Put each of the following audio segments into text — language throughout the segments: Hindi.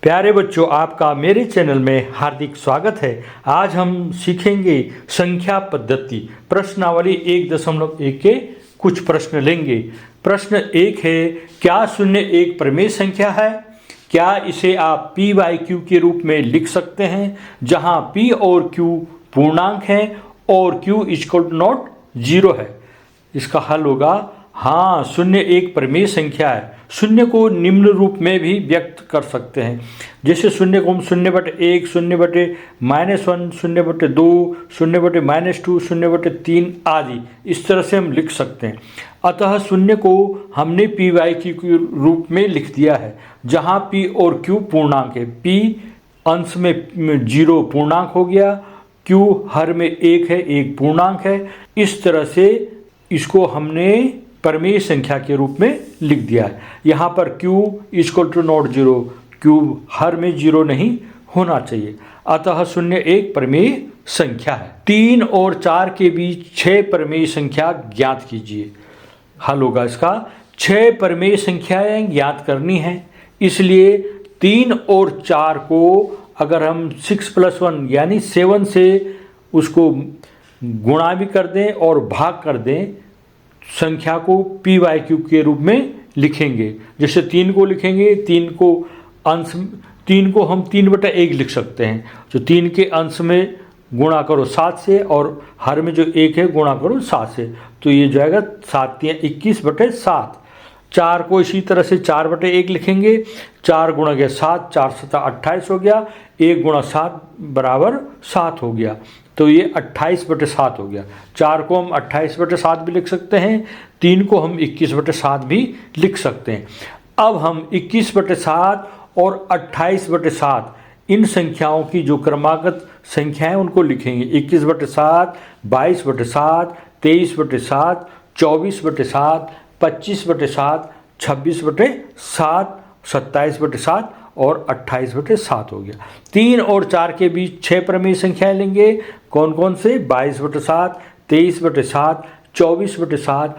प्यारे बच्चों, आपका मेरे चैनल में हार्दिक स्वागत है। आज हम सीखेंगे संख्या पद्धति। प्रश्नावली 1.1 के कुछ प्रश्न लेंगे। प्रश्न 1 है, क्या शून्य एक परिमेय संख्या है? क्या इसे आप p/q के रूप में लिख सकते हैं, जहां p और q पूर्णांक हैं और q = 0 है? इसका हल होगा हाँ, शून्य एक परिमेय संख्या है। शून्य को निम्न रूप में भी व्यक्त कर सकते हैं, जैसे शून्य को हम 0/1, 0/-1, 0/2, 0/-2, 0/3 आदि इस तरह से हम लिख सकते हैं। अतः शून्य को हमने p/q के रूप में लिख दिया है, जहाँ p और q पूर्णांक है। p अंश में 0 पूर्णांक हो गया, q हर में 1 है, 1 पूर्णांक है। इस तरह से इसको हमने परिमेय संख्या के रूप में लिख दिया है। यहाँ पर q = 0, q हर में 0 नहीं होना चाहिए। अतः शून्य एक परिमेय संख्या है। 3 और 4 के बीच 6 परिमेय संख्या ज्ञात कीजिए। हल होगा इसका 6 परिमेय संख्याएं ज्ञात करनी है, इसलिए 3 और 4 को अगर हम 6 + 1 यानी 7 से उसको गुणा भी कर दें और भाग कर दें, संख्या को p/q के रूप में लिखेंगे। जैसे 3 को लिखेंगे, 3 को हम 3/1 लिख सकते हैं। जो 3 के अंश में गुणा करो 7 से और हर में जो 1 है गुणा करो 7 से, तो ये जाएगा 7×3 = 21/7। 4 को इसी तरह से 4/1 लिखेंगे। 4 × 7, 4×7 = 28 हो गया। 1 × 7 = 7 हो गया, तो ये 28/7 हो गया। 4 को हम 28/7 भी लिख सकते हैं, 3 को हम 21/7 भी लिख सकते हैं। अब हम 21/7 और 28/7 इन संख्याओं की जो क्रमागत संख्याएं उनको लिखेंगे। 21/7, 22/7, 23/7, 24/7, 25/7, 26/7, 27/7 और 28/7 हो गया। 3 और 4 के बीच 6 परिमेय संख्याएं लेंगे। कौन कौन से? 22/7, 23/7, 24/7,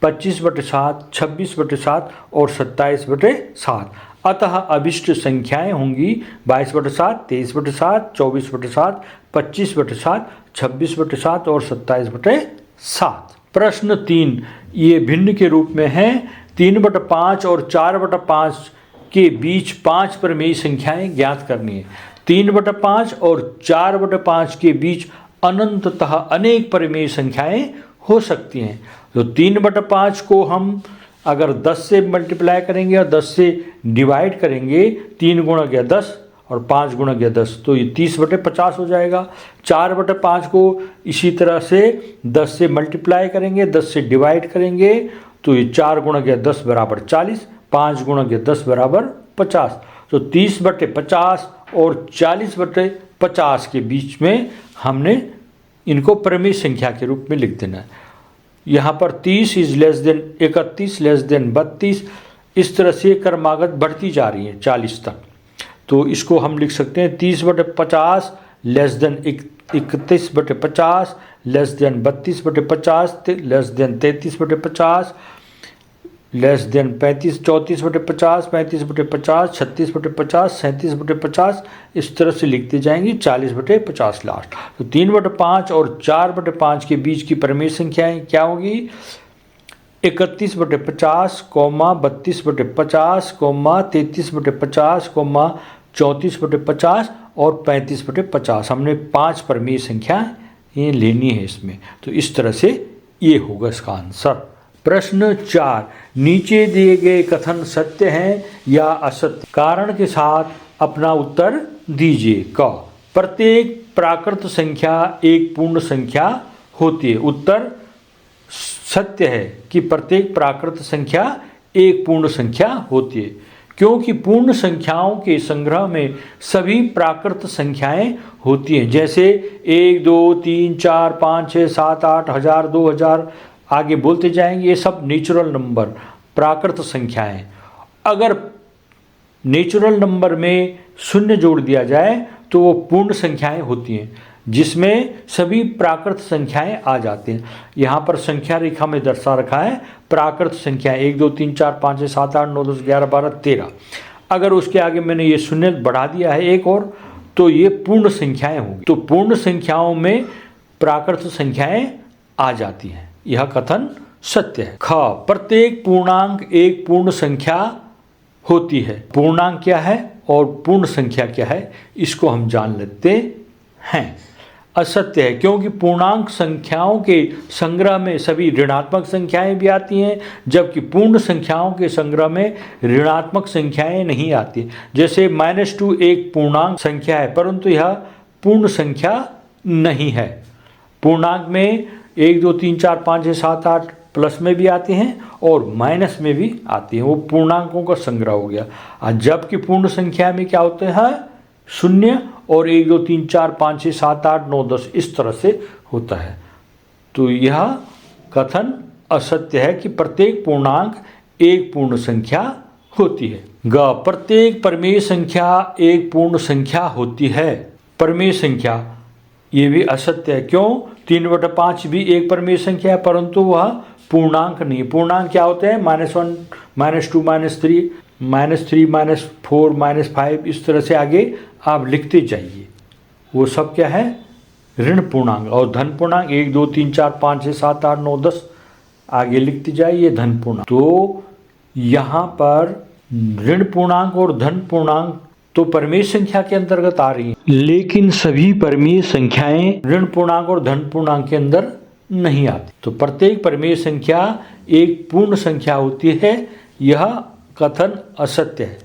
25/7, 26/7 और 27/7। अतः अभिष्ट संख्याएं होंगी 22/7, 23/7, 24/7, 25/7, 26/7 और 27/7। प्रश्न 3 ये भिन्न के रूप में है। 3/5 और 4/5 के बीच 5 परिमेय संख्याएं ज्ञात करनी है। 3/5 और 4/5 के बीच अनंततः अनेक परिमेय संख्याएं हो सकती हैं। तो 3/5 को हम अगर 10 से मल्टीप्लाई करेंगे और 10 से डिवाइड करेंगे, 3 × 10 और 5 × 10, तो ये 30/50 हो जाएगा। 4/5 को इसी तरह से 10 से मल्टीप्लाई करेंगे, 10 से डिवाइड करेंगे, तो ये 4 × 10 = 40, 5 × 10 = 50। तो 30/50 और 40/50 के बीच में हमने इनको परिमेय संख्या के रूप में लिख देना है। यहाँ पर 30 > 31 > 32, इस तरह से क्रमागत बढ़ती जा रही है 40 तक। तो इसको हम लिख सकते हैं 30/50 < 31/50 < 32/50 <33/50 34/50 35/50 36/50 37/50, इस तरह से लिखते जाएंगे 40/50 लास्ट। तो 3/5 और 4/5 के बीच की परिमेय संख्याएं क्या होगी? 31/50, 32/50, 33/50, 34/50 और 35/50। हमने 5 परिमेय संख्याएं लेनी है इसमें। तो इस तरह से ये होगा इसका आंसर। प्रश्न 4, नीचे दिए गए कथन सत्य हैं या असत्य? कारण के साथ अपना उत्तर दीजिए। क, प्रत्येक प्राकृत संख्या एक पूर्ण संख्या होती है। उत्तर सत्य है कि प्रत्येक प्राकृत संख्या एक पूर्ण संख्या होती है, क्योंकि पूर्ण संख्याओं के संग्रह में सभी प्राकृत संख्याएं होती हैं। जैसे 1, 2, 3, 4, 5, 6, 7, 8, 1000, 2000 आगे बोलते जाएंगे। ये सब नेचुरल नंबर प्राकृत संख्याएं। अगर नेचुरल नंबर में 0 जोड़ दिया जाए तो वो पूर्ण संख्याएं होती हैं, जिसमें सभी प्राकृत संख्याएं आ जाती हैं। यहाँ पर संख्या रेखा में दर्शा रखा है प्राकृत संख्या 1, 2, 3, 4, 5, 6, 7, 8, 9, 10, 11, 12, 13। अगर उसके आगे मैंने ये शून्य बढ़ा दिया है एक और, तो ये पूर्ण संख्याएं होंगी। तो पूर्ण संख्याओं में प्राकृत संख्याएं आ जाती हैं। यह कथन सत्य है। ख, प्रत्येक पूर्णांक एक पूर्ण संख्या होती है। पूर्णांक क्या है और पूर्ण संख्या क्या है, इसको हम जान लेते हैं। असत्य है, क्योंकि पूर्णांक संख्याओं के संग्रह में सभी ऋणात्मक संख्याएं भी आती हैं, जबकि पूर्ण संख्याओं के संग्रह में ऋणात्मक संख्याएं नहीं आती। जैसे -2 एक पूर्णांक संख्या है, परंतु यह पूर्ण संख्या नहीं है। पूर्णांक में 1 2 3 4 5 6 7 8 प्लस में भी आती हैं और माइनस में भी आती हैं। वो पूर्णांकों का संग्रह हो गया। जबकि पूर्ण संख्या में क्या होते हैं, 0 और 1 2 3 4 5 6 7 8 9 10 इस तरह से होता है। तो यह कथन असत्य है कि प्रत्येक पूर्णांक एक पूर्ण संख्या होती है। ग, प्रत्येक परिमेय संख्या एक पूर्ण संख्या होती है। परिमेय संख्या ये भी असत्य है। क्यों? 3/5 भी एक परिमेय संख्या है, परंतु वह पूर्णांक नहीं। पूर्णांक क्या होते हैं, -1 -2 -3 -3 -4 -5 इस तरह से आगे आप लिखते जाइए। वो सब क्या है, ऋण पूर्णांक। और धन पूर्णांक 1 2 3 4 5 6 7 8 9 10 आगे लिखते जाइए धन पूर्णांक। तो यहाँ पर ऋण पूर्णांक और धन पूर्णांक तो परिमेय संख्या के अंतर्गत आ रही हैं, लेकिन सभी परिमेय संख्याएं ऋण पूर्णांक और धन पूर्णांक के अंदर नहीं आती। तो प्रत्येक परिमेय संख्या एक पूर्ण संख्या होती है, यह कथन असत्य है।